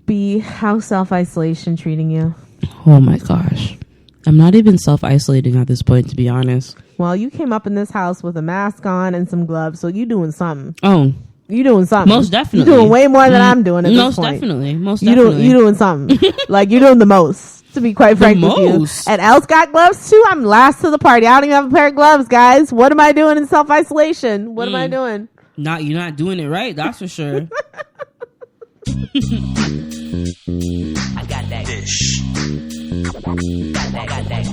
B, how's self-isolation treating you? Oh my gosh. I'm not even self-isolating at this point, to be honest. Well, you came up in this house with a mask on and some gloves, so you doing something. Oh. You doing something. Most definitely. You doing way more than I'm doing at this Most point. Most you definitely. You doing something. Like, you're doing the most, to be quite frank with you. And Els got gloves too? I'm last to the party. I don't even have a pair of gloves, guys. What am I doing in self-isolation? What am I doing? You're not doing it right, that's for sure. I got that dish. Got that.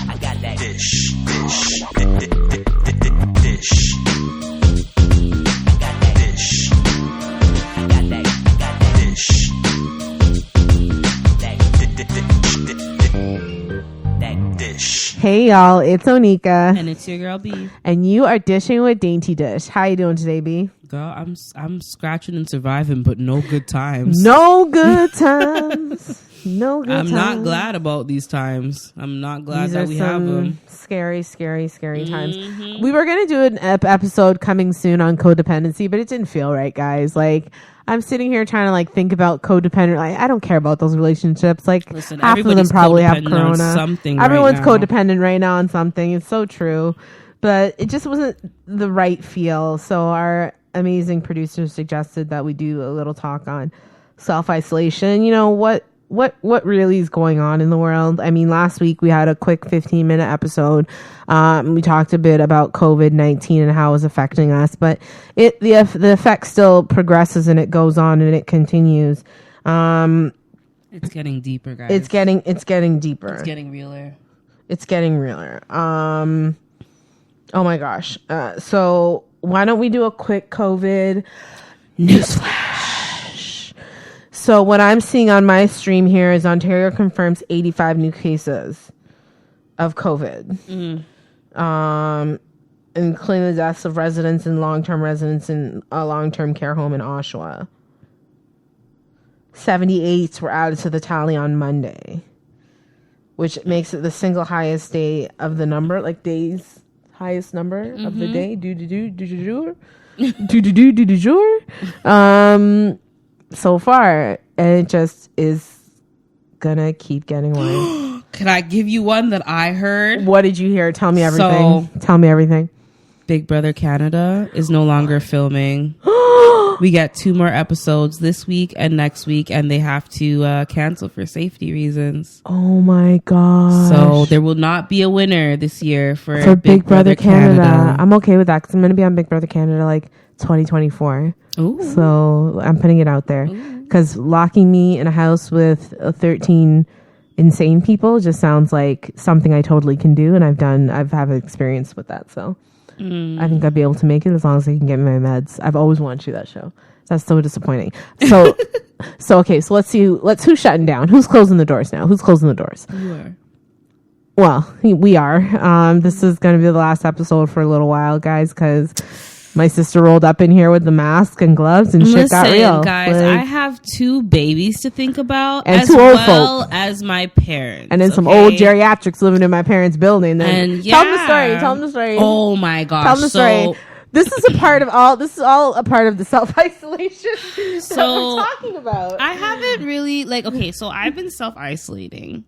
I got that dish. Dish. Dish. I got that dish. I got that dish. That dish. Hey y'all, it's Onika. And it's your girl B. And you are dishing with Dainty Dish. How you doing today, B? Girl, I'm scratching and surviving, but no good times. No good times. No good times. I'm not glad about these times. I'm not glad that we have them. Scary times. We were going to do an episode coming soon on codependency, but it didn't feel right, guys. Like, I'm sitting here trying to like think about codependent. Like, I don't care about those relationships. Like, listen, half of them probably have corona. Everyone's right codependent right now on something. It's so true. But it just wasn't the right feel. So our amazing producer suggested that we do a little talk on self-isolation. You know, what really is going on in the world. I mean, last week we had a quick 15-minute episode. We talked a bit about COVID-19 and how it's affecting us, but the effect still progresses and it goes on and it continues. It's getting deeper, guys. It's getting deeper. It's getting realer. It's getting realer. Oh my gosh. So why don't we do a quick COVID newsflash? So what I'm seeing on my stream here is Ontario confirms 85 new cases of COVID. Including the deaths of residents and long-term residents in a long-term care home in Oshawa. 78 were added to the tally on Monday, which makes it the single highest day of the number, like days highest number of the day. So far, and it just is gonna keep getting worse. Can I give you one that I heard? What did you hear? Tell me everything. Tell me everything. Big Brother Canada is no longer filming. We get 2 more episodes this week and next week, and they have to cancel for safety reasons. Oh my god! So there will not be a winner this year for Big Brother Canada. I'm okay with that because I'm going to be on Big Brother Canada like 2024. Ooh. So I'm putting it out there because locking me in a house with 13 insane people just sounds like something I totally can do, and I've had experience with that. So. I think I'd be able to make it as long as I can get my meds. I've always wanted to do that show. That's so disappointing. So, okay. So who's shutting down? Who's closing the doors now? Who's closing the doors? You are. Well, we are. This is going to be the last episode for a little while, guys, because my sister rolled up in here with the mask and gloves and shit got real. Guys, I have 2 babies to think about and as 2 old well folk. As my parents. And then some old geriatrics living in my parents' building. And tell them the story. Oh my gosh. Tell them the story. This is all a part of the self-isolation that we're talking about. I haven't really so I've been self-isolating,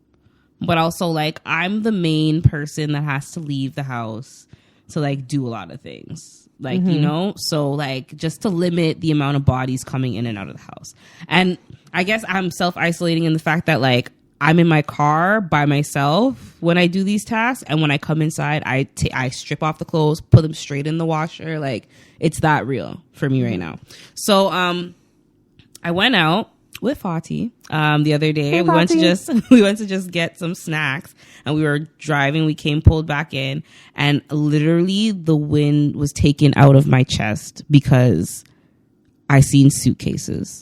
but also I'm the main person that has to leave the house to do a lot of things. You know, so just to limit the amount of bodies coming in and out of the house. And I guess I'm self-isolating in the fact that I'm in my car by myself when I do these tasks. And when I come inside, I strip off the clothes, put them straight in the washer. It's that real for me right now. So, I went out with Fati, the other day. We went to just get some snacks, and we were driving. We pulled back in, and literally the wind was taken out of my chest because I seen suitcases.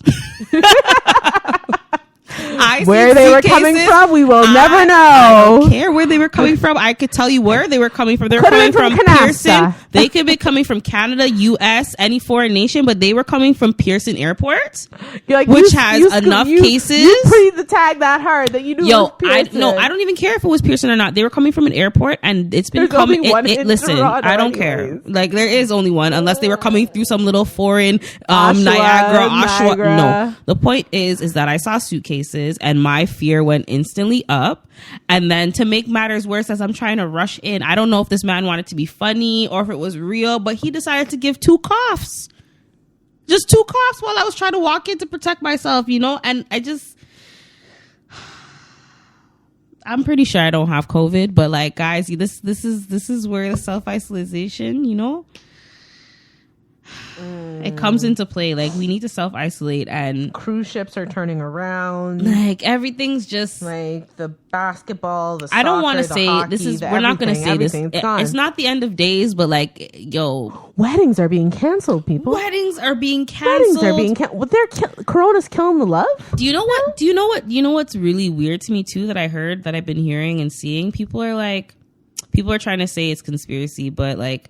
Where they were coming from, we will never know. I don't care where they were coming from. I could tell you where they were coming from. They were coming from Pearson. They could be coming from Canada, U.S., any foreign nation, but they were coming from Pearson Airport, like, which has enough cases. You pre the tag that hard that you knew. Yo, I don't even care if it was Pearson or not. They were coming from an airport, and it's been coming. Listen, I don't care. Like, there is only one, unless they were coming through some little foreign Niagara. No, the point is that I saw suitcases, and my fear went instantly up. And then to make matters worse, as I'm trying to rush in, I don't know if this man wanted to be funny or if it was real, but he decided to give 2 coughs. Just 2 coughs while I was trying to walk in to protect myself, you know? And I'm pretty sure I don't have COVID, but like, guys, this is where the self-isolation, you know? It comes into play. Like, we need to self-isolate, and cruise ships are turning around. Like, everything's just like the basketball, the soccer, I don't want to say hockey, this is. We're not going to say this. It's not the end of days, but like, yo, weddings are being canceled. People, weddings are being canceled. Corona's killing the love. Do you know what? Do you know what? You know what's really weird to me too, that I heard, that I've been hearing and seeing. People are trying to say it's conspiracy, but like,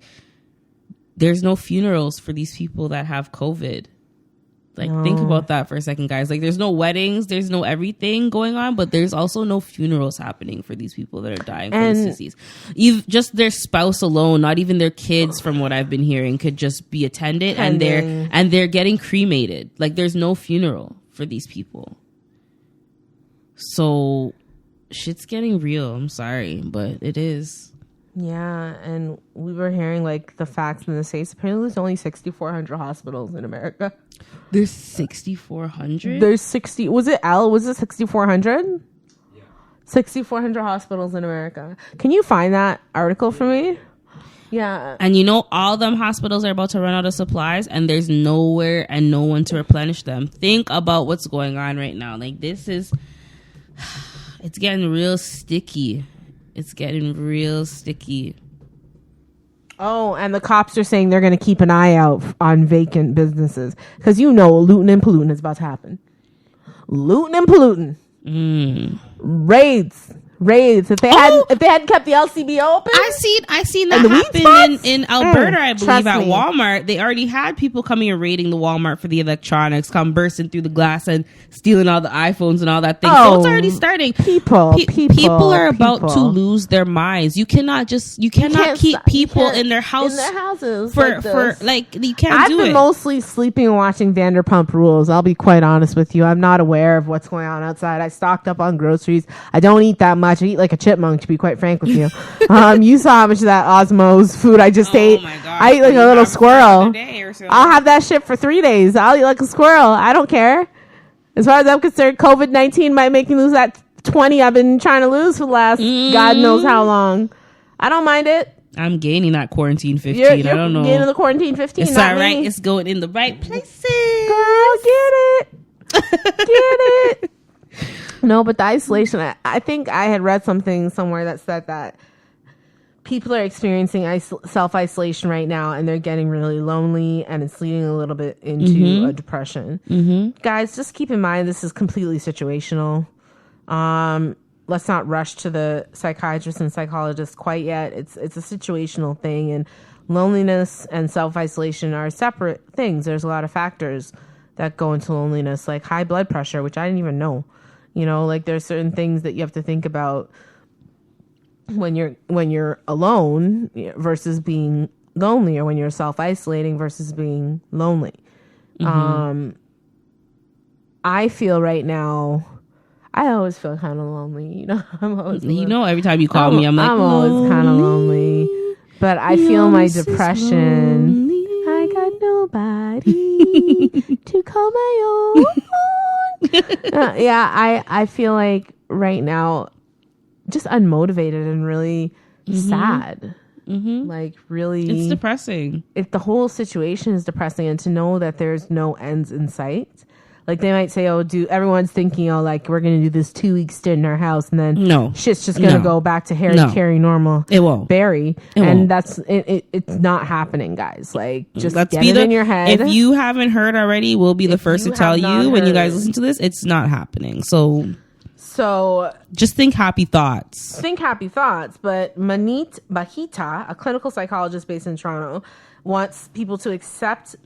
there's no funerals for these people that have COVID. Like, think about that for a second, guys. Like, there's no weddings, there's no everything going on, but there's also no funerals happening for these people that are dying from this disease. Just their spouse alone, not even their kids, from what I've been hearing, could just be attended, and they're getting cremated. Like, there's no funeral for these people. So shit's getting real. I'm sorry, but it is. Yeah, and we were hearing like the facts in the States. Apparently there's only 6,400 hospitals in America. There's 6,400? There's 60. Was it 6,400? Yeah. 6,400 hospitals in America. Can you find that article for me? Yeah. And you know, all them hospitals are about to run out of supplies, and there's nowhere and no one to replenish them. Think about what's going on right now. Like, this is, it's getting real sticky. It's getting real sticky. Oh, and the cops are saying they're going to keep an eye out on vacant businesses, because you know looting and polluting is about to happen. Looting and polluting. Raids. If they hadn't kept the LCBO open, I seen that happen in Alberta. I believe at Walmart, they already had people coming and raiding the Walmart for the electronics, come bursting through the glass and stealing all the iPhones and all that thing. So it's already starting. People are about to lose their minds. You cannot keep people in their houses for you can't do it. I've been mostly sleeping and watching Vanderpump Rules. I'll be quite honest with you. I'm not aware of what's going on outside. I stocked up on groceries. I don't eat that much. I eat like a chipmunk, to be quite frank with you. You saw how much of that Osmo's food I just ate. My God. I eat like a little squirrel. I'll have that shit for 3 days. I'll eat like a squirrel. I don't care. As far as I'm concerned, COVID-19 might make me lose that 20 I've been trying to lose for the last God knows how long. I don't mind it. I'm gaining that quarantine 15. You're I don't know. Gaining the quarantine 15. It's all right. It's going in the right places. Girl, get it. Get it. No, but the isolation, I think I had read something somewhere that said that people are experiencing self-isolation right now, and they're getting really lonely, and it's leading a little bit into a depression. Guys, just keep in mind, this is completely situational. Let's not rush to the psychiatrist and psychologist quite yet. It's a situational thing, and loneliness and self-isolation are separate things. There's a lot of factors that go into loneliness, like high blood pressure, which I didn't even know. You know, like there's certain things that you have to think about when you're alone versus being lonely, or when you're self-isolating versus being lonely. I feel right now, I always feel kind of lonely. You know, every time you call me, I'm always kind of lonely. But I feel my depression. I got nobody to call my own. I feel like right now just unmotivated and really sad. Like, really, it's depressing. The whole situation is depressing, and to know that there's no ends in sight, Like they might say, oh, everyone's thinking, oh, like we're going to do this 2 week stint in our house, and then shit's just going to go back to Harry Carey normal. It won't. Barry. And that's it's not happening, guys. Like just get it in your head. If you haven't heard already, we'll be the first to tell you when you guys listen to this. It's not happening. So just think happy thoughts. Think happy thoughts. But Manit Bahita, a clinical psychologist based in Toronto, wants people to accept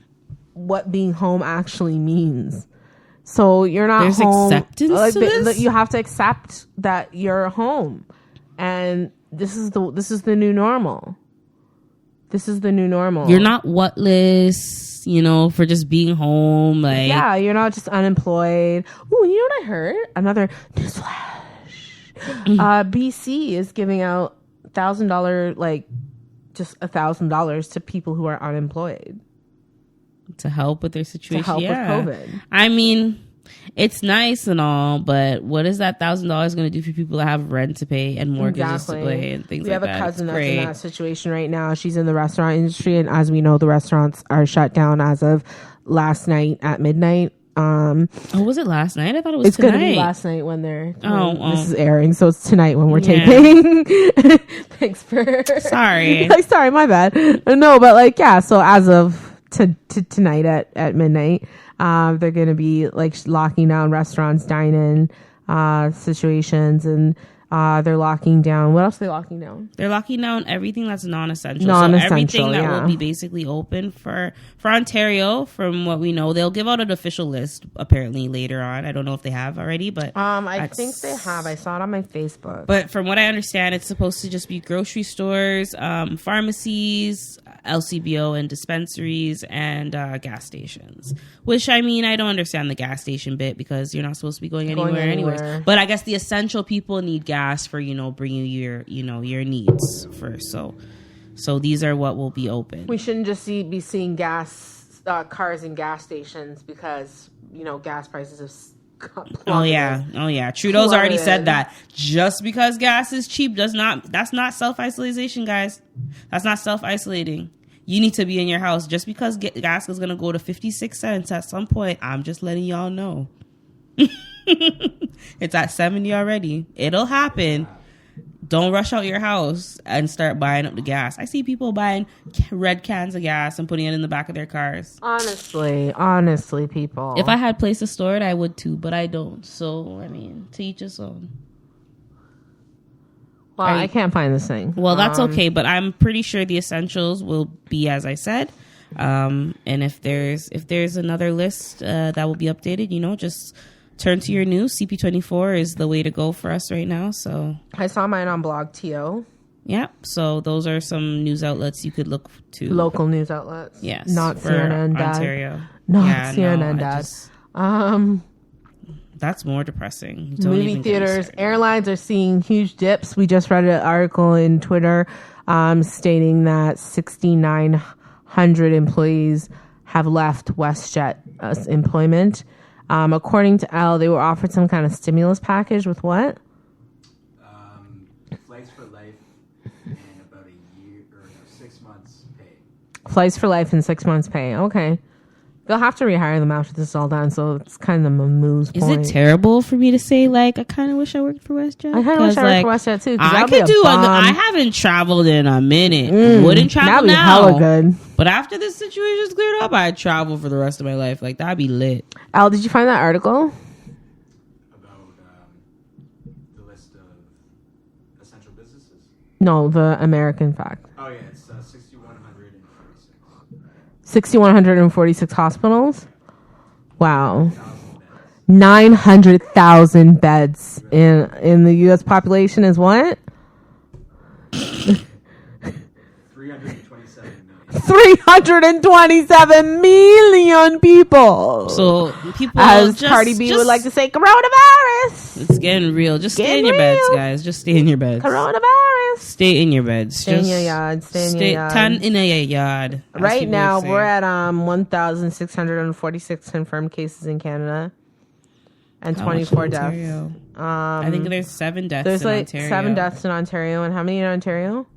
what being home actually means. So you're not There's home. Acceptance to this? You have to accept that you're home, and this is the new normal. This is the new normal. You're not whatless, for just being home. Like you're not just unemployed. Ooh, you know what I heard? Another newsflash. BC is giving out $1,000, like just $1,000 to people who are unemployed. To help with their situation. To help with COVID. I mean, it's nice and all, but what is that $1,000 going to do for people that have rent to pay and mortgages to pay and things like that? We have a cousin that's in that situation right now. She's in the restaurant industry, and as we know, the restaurants are shut down as of last night at midnight. Was it last night? I thought it was it's tonight. It's going to be last night when this is airing, so it's tonight when we're taping. Thanks for... Sorry. Sorry, my bad. No, but so as of to tonight at midnight, they're going to be locking down restaurants, dine-in situations, and they're locking down. What else are they locking down? They're locking down everything that's non-essential. So everything that will be basically open for Ontario, from what we know. They'll give out an official list apparently later on. I don't know if they have already, but I think they have. I saw it on my Facebook. But from what I understand, it's supposed to just be grocery stores, pharmacies, LCBO and dispensaries, and gas stations. Which, I mean, I don't understand the gas station bit because you're not supposed to be going anywhere anyways. But I guess the essential people need gas for, bringing you your needs first. So these are what will be open. We shouldn't just be seeing gas cars in gas stations because, gas prices have plummeted. Oh yeah. Trudeau's already said that. Just because gas is cheap that's not self-isolation, guys. That's not self-isolating. You need to be in your house. Just because gas is going to go to 56 cents at some point, I'm just letting y'all know. It's at 70 already. It'll happen. Don't rush out your house and start buying up the gas. I see people buying red cans of gas and putting it in the back of their cars. Honestly, people. If I had place to store it, I would too, but I don't. So, I mean, to each his own. Well, I can't find this thing. Well, that's okay, but I'm pretty sure the essentials will be as I said. And if there's another list that will be updated, just turn to your news. CP24 is the way to go for us right now. So I saw mine on Blog TO. Yeah, so those are some news outlets you could look to. Local news outlets. Yes, not CNN, Dad. Ontario. Not CNN, Dad. That's more depressing. Movie theaters, airlines are seeing huge dips. We just read an article in Twitter stating that 6,900 employees have left WestJet employment. According to Elle, they were offered some kind of stimulus package with what? Flights for life and about a year or 6 months pay. Flights for life and 6 months pay. Okay. They'll have to rehire them after this is all done, so it's kind of a moose point. Is it terrible for me to say, I kind of wish I worked for WestJet? I kind of wish I worked for WestJet, too. I haven't traveled in a minute. Wouldn't travel that'd be now. Hella good. But after this situation's cleared up, I'd travel for the rest of my life. That'd be lit. Al, did you find that article? About the list of essential businesses? No, the American fact. Oh, yeah, it's 6,146. 6,146 hospitals? Wow. 900,000 beds in the U.S. population is what? 327 million people. So people, as Cardi B would like to say, coronavirus. It's getting real. Just stay in your beds, guys. Just stay in your beds. Coronavirus. Stay in your beds. Stay in your yard. Stay in your yard. Tan in your yard. Right now, we're at 1,646 confirmed cases in Canada. And 24 deaths. I think there's 7 deaths in Ontario. There's 7 deaths in Ontario. And how many in Ontario?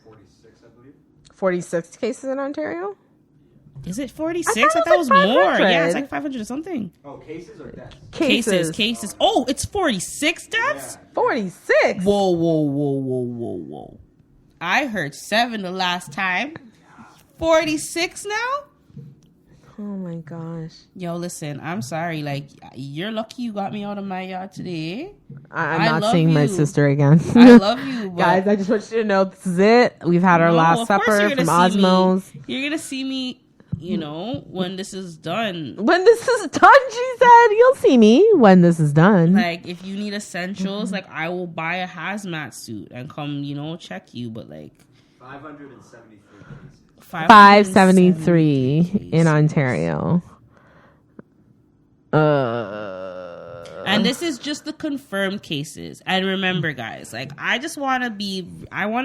46, I believe. 46 cases in Ontario? Is it 46? I thought it it was was like more. 500. Yeah, it's like 500 or something. Oh, cases or deaths? Cases. Oh, it's 46 deaths? Yeah. 46. Whoa. I heard 7 the last time. 46 now? Oh my gosh. Yo, listen, I'm sorry. Like, you're lucky you got me out of my yard today. I'm not love seeing my you. sister again. I love you, but Guys, I just want you to know this is it. We've had our No, last of course you're supper gonna from see me. Osmos. You're gonna see me, when this is done. When this is done, she said, you'll see me when this is done. Like, if you need essentials, like, I will buy a hazmat suit and come, check you. But, like, 573 cases. 573 in Ontario. And this is just the confirmed cases. And remember, guys, like, I want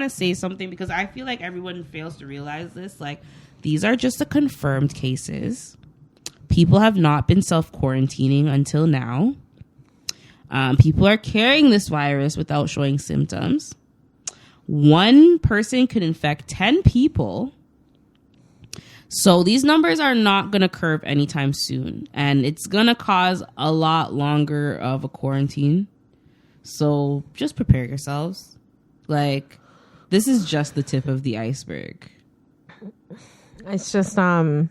to say something because I feel like everyone fails to realize this. Like, these are just the confirmed cases. People have not been self-quarantining until now. People are carrying this virus without showing symptoms. One person could infect 10 people. So these numbers are not going to curve anytime soon. And it's going to cause a lot longer of a quarantine. So just prepare yourselves. Like, this is just the tip of the iceberg. It's just, I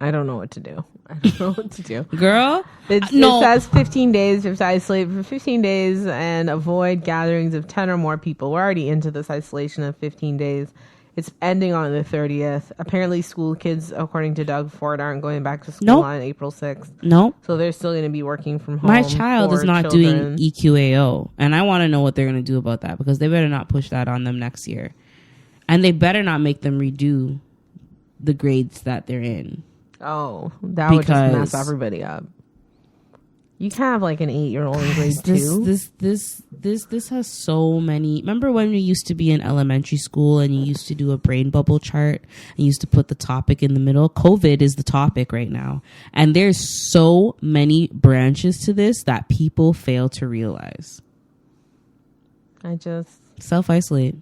don't know what to do. I don't know what to do. Girl, It says 15 days. You have to isolate for 15 days and avoid gatherings of 10 or more people. We're already into this isolation of 15 days. It's ending on the 30th. Apparently, school kids, according to Doug Ford, aren't going back to school on April 6th. Nope. So they're still going to be working from home. My child is not children. doing EQAO. And I want to know what they're going to do about that because they better not push that on them next year. And they better not make them redo the grades that they're in. Oh, that would just mess everybody up. You can have like an 8-year-old in grade 2. This has so many. Remember when we used to be in elementary school and you used to do a brain bubble chart and you used to put the topic in the middle? COVID is the topic right now. And there's so many branches to this that people fail to realize. Self-isolate.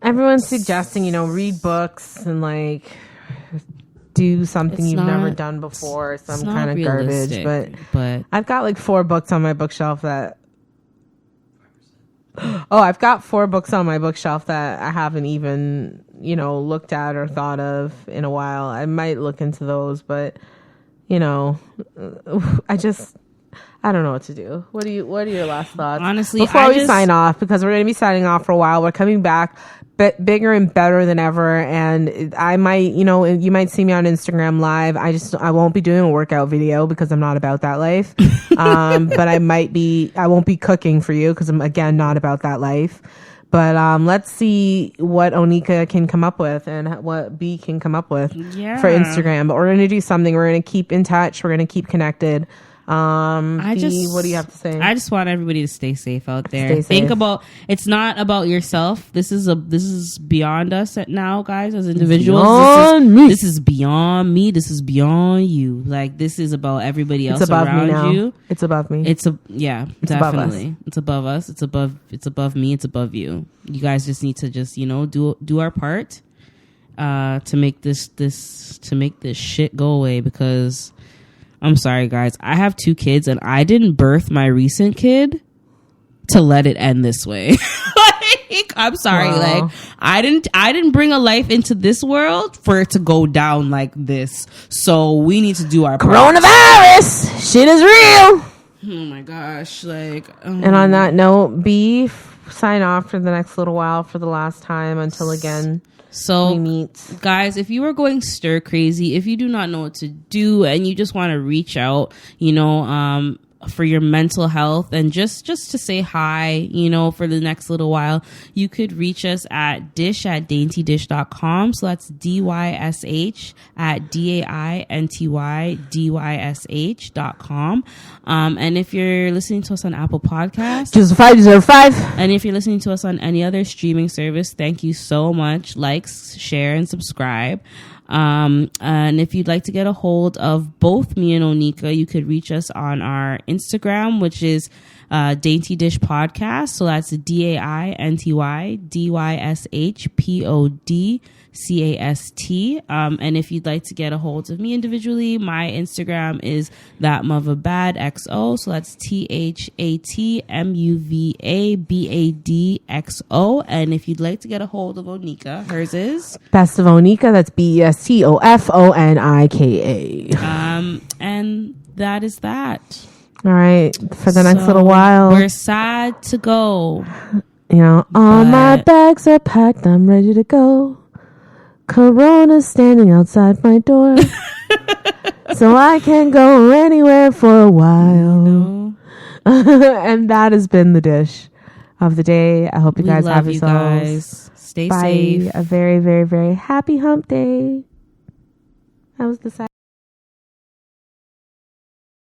Everyone's suggesting, read books and like do something you've never done before, some kind of garbage. But I've got like 4 books on my bookshelf that. I've got 4 books on my bookshelf that I haven't even, looked at or thought of in a while. I might look into those, but I don't know what to do. What are your last thoughts? Honestly, before we sign off, because we're going to be signing off for a while. We're coming back bigger and better than ever. And I might, you might see me on Instagram Live. I won't be doing a workout video because I'm not about that life. But I won't be cooking for you because I'm, again, not about that life. But let's see what Onika can come up with and what B can come up with for Instagram. But we're going to do something. We're going to keep in touch. We're going to keep connected. What do you have to say? I just want everybody to stay safe out there. Think about, it's not about yourself. This is beyond us now, guys, as individuals. This is beyond me. This is beyond you. Like, this is about everybody else around you. It's above me. It's definitely. It's above us. It's above me. It's above you. You guys just need to do our part to make this shit go away, because I'm sorry, guys. I have 2 kids, and I didn't birth my recent kid to let it end this way. I'm sorry. Wow. Like, I didn't bring a life into this world for it to go down like this. So we need to do our part. Coronavirus, shit is real. Oh my gosh! And on that note, B, sign off for the next little while for the last time until again. So, guys, if you are going stir crazy, if you do not know what to do and you just want to reach out, for your mental health and just to say hi, for the next little while, you could reach us at dysh@daintydysh.com. So that's DYSH at DAINTYDYSH.com. And if you're listening to us on Apple Podcasts, just 505. And if you're listening to us on any other streaming service, thank you so much. Like, share, and subscribe. And And if you'd like to get a hold of both me and Onika, you could reach us on our Instagram, which is Dainty Dish Podcast. So that's DAINTYDYSHPODCAST. And if you'd like to get a hold of me individually, my Instagram is ThatMuvabadXO. So that's ThatMuvabadXO. And if you'd like to get a hold of Onika, hers is Best of Onika. That's BESTOFONIKA. And that is that. All right, for the next little while, we're sad to go. You know, all my bags are packed. I'm ready to go. Corona's standing outside my door, so I can't go anywhere for a while. No. And that has been the dish of the day. I hope you guys have yourselves. Stay safe. A very, very, very happy hump day. That was the side.